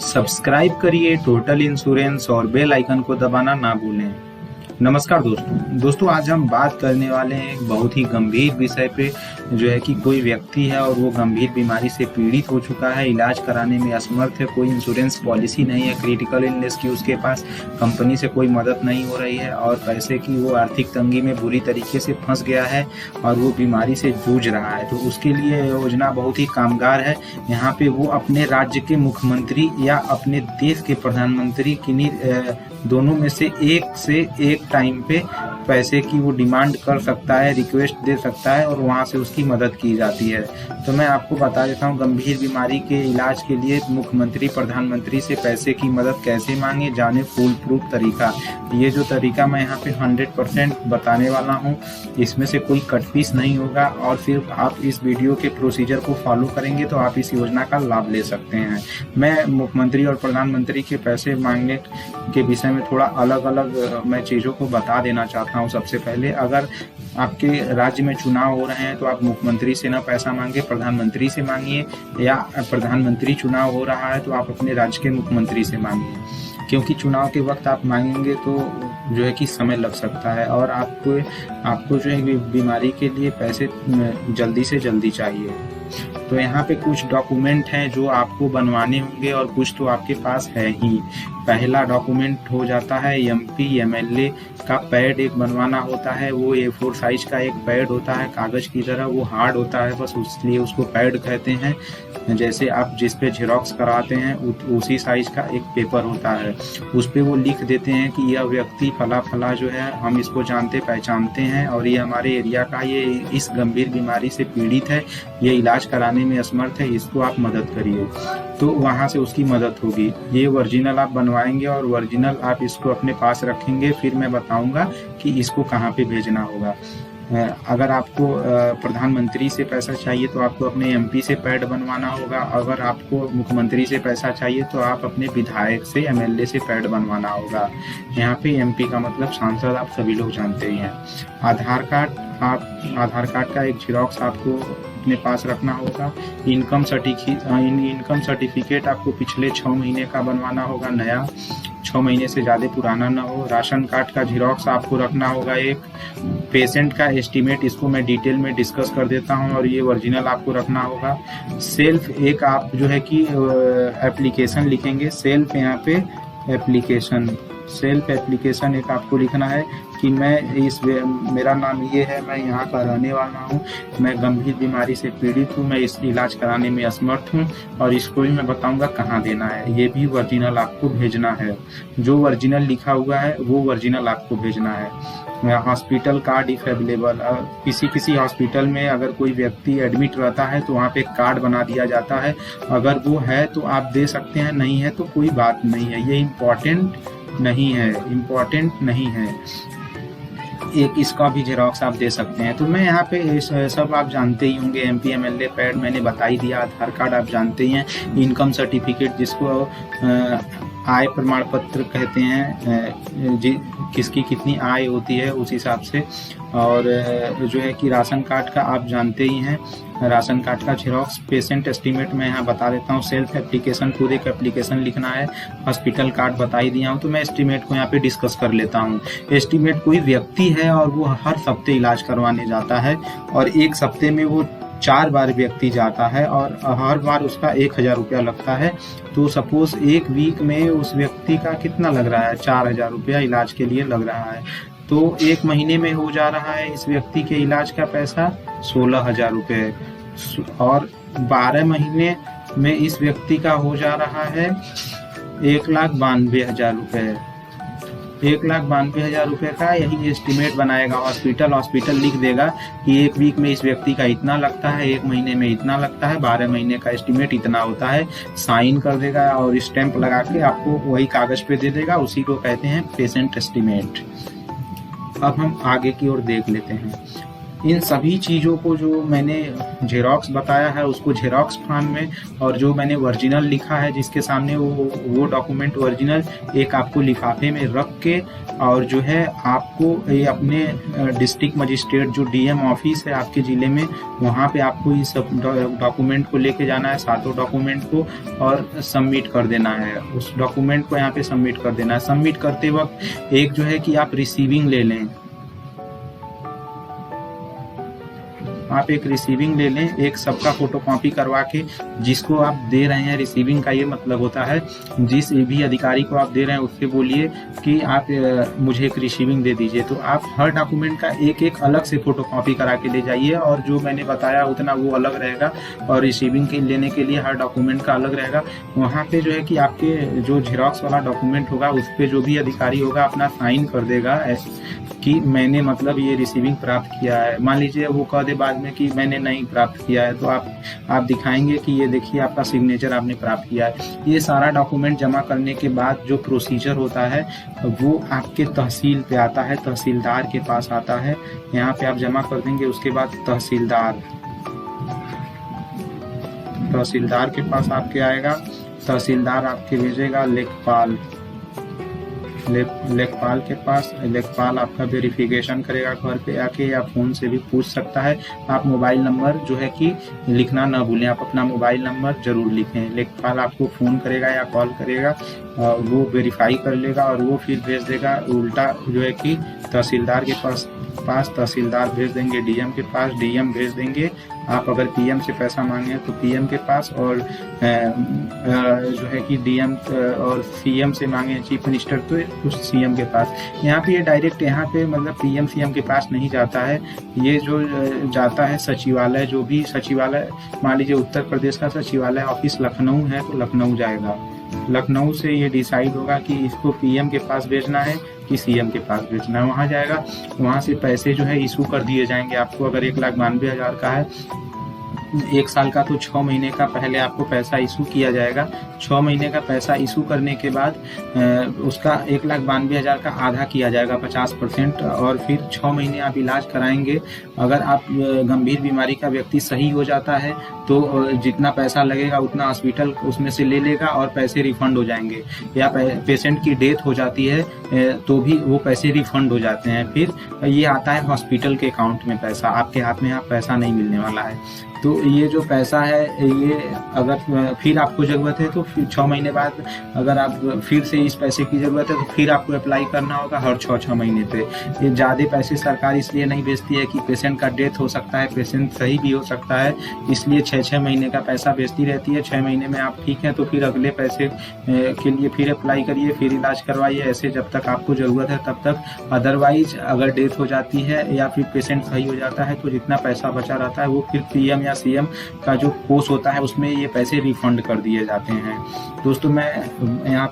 Subscribe करिए total insurance और bell icon को दबाना ना भूलें। नमस्कार दोस्तों आज हम बात करने वाले हैं एक बहुत ही गंभीर विषय पे, जो है कि कोई व्यक्ति है और वो गंभीर बीमारी से पीड़ित हो चुका है, इलाज कराने में असमर्थ है, कोई इंश्योरेंस पॉलिसी नहीं है, क्रिटिकल इलनेस की उसके पास कंपनी से कोई मदद नहीं हो रही है और पैसे की वो आर्थिक तंगी में बुरी तरीके से फंस गया है और वो बीमारी से जूझ रहा है। तो उसके लिए योजना बहुत ही कामगार है। यहाँ पे वो अपने राज्य के मुख्यमंत्री या अपने देश के प्रधानमंत्री किन्हीं दोनों में से एक टाइम पे पैसे की वो डिमांड कर सकता है, रिक्वेस्ट दे सकता है और वहाँ से उसकी मदद की जाती है। तो मैं आपको बता देता हूँ गंभीर बीमारी के इलाज के लिए मुख्यमंत्री प्रधानमंत्री से पैसे की मदद कैसे मांगे, जाने फुल प्रूफ तरीका। ये जो तरीका मैं यहाँ पे 100% बताने वाला हूँ, इसमें से कोई कट पीस नहीं होगा और सिर्फ आप इस वीडियो के प्रोसीजर को फॉलो करेंगे तो आप इस योजना का लाभ ले सकते हैं। मैं मुख्यमंत्री और प्रधानमंत्री के पैसे मांगने के विषय में थोड़ा अलग अलग मैं चीज़ों को बता देना चाहता हूँ। सबसे पहले, अगर आपके राज्य में चुनाव हो रहे हैं तो आप मुख्यमंत्री से ना पैसा मांगे, प्रधानमंत्री से मांगिए, या प्रधानमंत्री चुनाव हो रहा है तो आप अपने राज्य के मुख्यमंत्री से मांगिए, क्योंकि चुनाव के वक्त आप मांगेंगे तो जो है कि समय लग सकता है और आपको जो है बीमारी के लिए पैसे जल्दी से जल्दी चाहिए। तो यहाँ पे कुछ डॉक्यूमेंट हैं जो आपको बनवाने होंगे और कुछ तो आपके पास है ही। पहला डॉक्यूमेंट हो जाता है MP MLA का पैड एक बनवाना होता है। वो A4 साइज का एक पैड होता है, कागज की तरह, वो हार्ड होता है, बस इसलिए उसको पैड कहते हैं। जैसे आप जिस पे जेरोक्स कराते हैं उसी साइज का एक पेपर होता है, उस पे वो लिख देते हैं कि यह व्यक्ति फला फला जो है, हम इसको जानते पहचानते हैं और ये हमारे एरिया का, ये इस गंभीर बीमारी से पीड़ित है, ये इलाज कराने में असमर्थ है, इसको आप मदद करिए। तो वहाँ से उसकी मदद होगी। ये ओरिजिनल आप बनवाएंगे और ओरिजिनल आप इसको अपने पास रखेंगे। फिर मैं बताऊंगा कि इसको कहाँ पे भेजना होगा। अगर आपको प्रधानमंत्री से पैसा चाहिए तो आपको अपने MP से पैड बनवाना होगा। अगर आपको मुख्यमंत्री से पैसा चाहिए तो आप अपने विधायक से MLA से पैड बनवाना होगा। यहाँ पे MP का मतलब सांसद, आप सभी लोग जानते ही हैं। आधार कार्ड का एक जेरोक्स आपको अपने पास रखना होगा। इनकम सर्टिफिकेट आपको पिछले 6 महीने का बनवाना होगा, नया, 6 महीने से ज़्यादा पुराना ना हो। राशन कार्ड का जेरोक्स आपको रखना होगा। एक पेशेंट का एस्टीमेट, इसको मैं डिटेल में डिस्कस कर देता हूं और ये ओरिजिनल आपको रखना होगा। सेल्फ एक आप जो है कि एप्लीकेशन लिखेंगे, सेल्फ यहाँ पे सेल्फ एप्लीकेशन एक आपको लिखना है कि मेरा नाम ये है, मैं यहाँ का रहने वाला हूँ, मैं गंभीर बीमारी से पीड़ित हूँ, मैं इस इलाज कराने में असमर्थ हूँ और इसको भी मैं बताऊंगा कहाँ देना है। ये भी ओरिजिनल आपको भेजना है। जो ओरिजिनल लिखा हुआ है वो ओरिजिनल आपको भेजना है। हॉस्पिटल कार्ड इफ अवेलेबल, किसी हॉस्पिटल में अगर कोई व्यक्ति एडमिट रहता है तो वहाँ पे कार्ड बना दिया जाता है। अगर वो है तो आप दे सकते हैं, नहीं है तो कोई बात नहीं है। ये इम्पोर्टेंट नहीं है। एक इसका भी जेरोक्स आप दे सकते हैं। तो मैं यहाँ पे सब आप जानते ही होंगे, MP MLA पैड मैंने बता ही दिया, आधार कार्ड आप जानते ही हैं, इनकम सर्टिफिकेट जिसको आय प्रमाण पत्र कहते हैं, किसकी कितनी आय होती है उस हिसाब से, और जो है कि राशन कार्ड का आप जानते ही हैं, राशन कार्ड का जेरोक्स। पेशेंट एस्टीमेट मैं यहाँ बता देता हूँ। सेल्फ एप्लीकेशन, खुद एक एप्लीकेशन लिखना है। हॉस्पिटल कार्ड बता ही दिया हूँ। तो मैं एस्टीमेट को यहाँ पे डिस्कस कर लेता हूँ। एस्टीमेट कोई व्यक्ति है और वो हर हफ्ते इलाज करवाने जाता है और एक हफ्ते में वो 4 बार व्यक्ति जाता है और हर बार उसका 1000 रुपया लगता है। तो सपोज एक वीक में उस व्यक्ति का कितना लग रहा है, 4000 रुपया इलाज के लिए लग रहा है। तो एक महीने में हो जा रहा है इस व्यक्ति के इलाज का पैसा 16000 रुपये और 12 महीने में इस व्यक्ति का हो जा रहा है 1,92,000 रुपये। 1,92,000 रुपये का यही एस्टीमेट बनाएगा हॉस्पिटल लिख देगा कि एक वीक में इस व्यक्ति का इतना लगता है, एक महीने में इतना लगता है, 12 महीने का एस्टीमेट इतना होता है। साइन कर देगा और स्टैंप लगा के आपको वही कागज पे दे देगा। उसी को कहते हैं पेशेंट एस्टीमेट। अब हम आगे की ओर देख लेते हैं। इन सभी चीज़ों को जो मैंने जेरोक्स बताया है उसको जेरोक्स फॉर्म में, और जो मैंने ओरिजिनल लिखा है जिसके सामने वो डॉक्यूमेंट ओरिजिनल एक आपको लिफाफे में रख के, और जो है आपको ये अपने डिस्ट्रिक्ट मजिस्ट्रेट जो डीएम ऑफिस है आपके ज़िले में, वहाँ पे आपको ये सब डॉक्यूमेंट को लेके जाना है, सातों डॉक्यूमेंट को, और सबमिट कर देना है। उस डॉक्यूमेंट को यहाँ पे सबमिट कर देना है। सबमिट करते वक्त एक जो है कि आप रिसीविंग ले लें, आप एक रिसीविंग ले लें, एक सबका फोटोकॉपी करवा के, जिसको आप दे रहे हैं रिसीविंग का ये मतलब होता है जिस भी अधिकारी को आप दे रहे हैं उससे बोलिए कि आप मुझे एक रिसीविंग दे दीजिए। तो आप हर डॉक्यूमेंट का एक एक अलग से फोटोकॉपी करा के ले जाइए, और जो मैंने बताया उतना वो अलग रहेगा, और रिसीविंग के लेने के लिए हर डॉक्यूमेंट का अलग रहेगा। वहाँ पे जो है कि आपके जो जेरोक्स वाला डॉक्यूमेंट होगा उस पर जो भी अधिकारी होगा अपना साइन कर देगा कि मैंने मतलब ये रिसीविंग प्राप्त किया है। मान लीजिए वो कह दे बाद में कि मैंने नहीं प्राप्त किया है, तो आप दिखाएंगे कि ये देखिए आपका सिग्नेचर आपने प्राप्त किया है। ये सारा डॉक्यूमेंट जमा करने के बाद जो प्रोसीजर होता है वो आपके तहसील पे आता है, तहसीलदार के पास आता है। यहाँ पे आप जमा कर देंगे, उसके बाद तहसीलदार के पास आपके आएगा। तहसीलदार आपके भेजेगा लेखपाल के पास। लेखपाल आपका वेरिफिकेशन करेगा घर पे आके, या फोन से भी पूछ सकता है। आप मोबाइल नंबर जो है कि लिखना ना भूलें, आप अपना मोबाइल नंबर जरूर लिखें। लेखपाल आपको फोन करेगा या कॉल करेगा, वो वेरीफाई कर लेगा और वो फिर भेज देगा उल्टा जो है कि तहसीलदार के पास तहसीलदार भेज देंगे डीएम के पास, डीएम भेज देंगे। आप अगर पीएम से पैसा मांगे तो पीएम के पास, और जो है कि डीएम और सीएम से मांगे चीफ मिनिस्टर तो उस सीएम के पास। यहाँ पे ये डायरेक्ट यहाँ पे मतलब पीएम सीएम के पास नहीं जाता है, ये जो जाता है सचिवालय, जो भी सचिवालय, मान लीजिए उत्तर प्रदेश का सचिवालय ऑफिस लखनऊ है तो लखनऊ जाएगा। लखनऊ से ये डिसाइड होगा कि इसको पीएम के पास भेजना है कि सीएम के पास भेजना है, वहाँ जाएगा। वहाँ से पैसे जो है इशू कर दिए जाएंगे आपको। अगर 1,92,000 का है, 1 साल का, तो 6 महीने का पहले आपको पैसा इशू किया जाएगा। 6 महीने का पैसा इशू करने के बाद उसका 1,92,000 का आधा किया जाएगा 50%, और फिर 6 महीने आप इलाज कराएंगे। अगर आप गंभीर बीमारी का व्यक्ति सही हो जाता है तो जितना पैसा लगेगा उतना हॉस्पिटल उसमें से ले लेगा और पैसे रिफंड हो जाएंगे। या पेशेंट की डेथ हो जाती है तो भी वो पैसे रिफंड हो जाते हैं। फिर ये आता है हॉस्पिटल के अकाउंट में पैसा, आपके हाथ में यहाँ पैसा नहीं मिलने वाला है। तो ये जो पैसा है, ये अगर फिर आपको ज़रूरत है तो फिर 6 महीने बाद अगर आप फिर से इस पैसे की ज़रूरत है तो फिर आपको अप्लाई करना होगा हर 6 महीने पे। ये ज़्यादा पैसे सरकार इसलिए नहीं भेजती है कि पेशेंट का डेथ हो सकता है, पेशेंट सही भी हो सकता है, इसलिए 6 महीने का पैसा भेजती रहती है। 6 महीने में आप ठीक हैं तो फिर अगले पैसे के लिए फिर अप्लाई करिए, फिर इलाज करवाइए, ऐसे जब तक आपको ज़रूरत है तब तक। अदरवाइज अगर डेथ हो जाती है या फिर पेशेंट सही हो जाता है तो जितना पैसा बचा रहता है वो फिर पीएम या सीएम का जो कोष होता है उसमें ये पैसे रिफंड कर दिए जाते हैं। दोस्तों, मैं यहाँ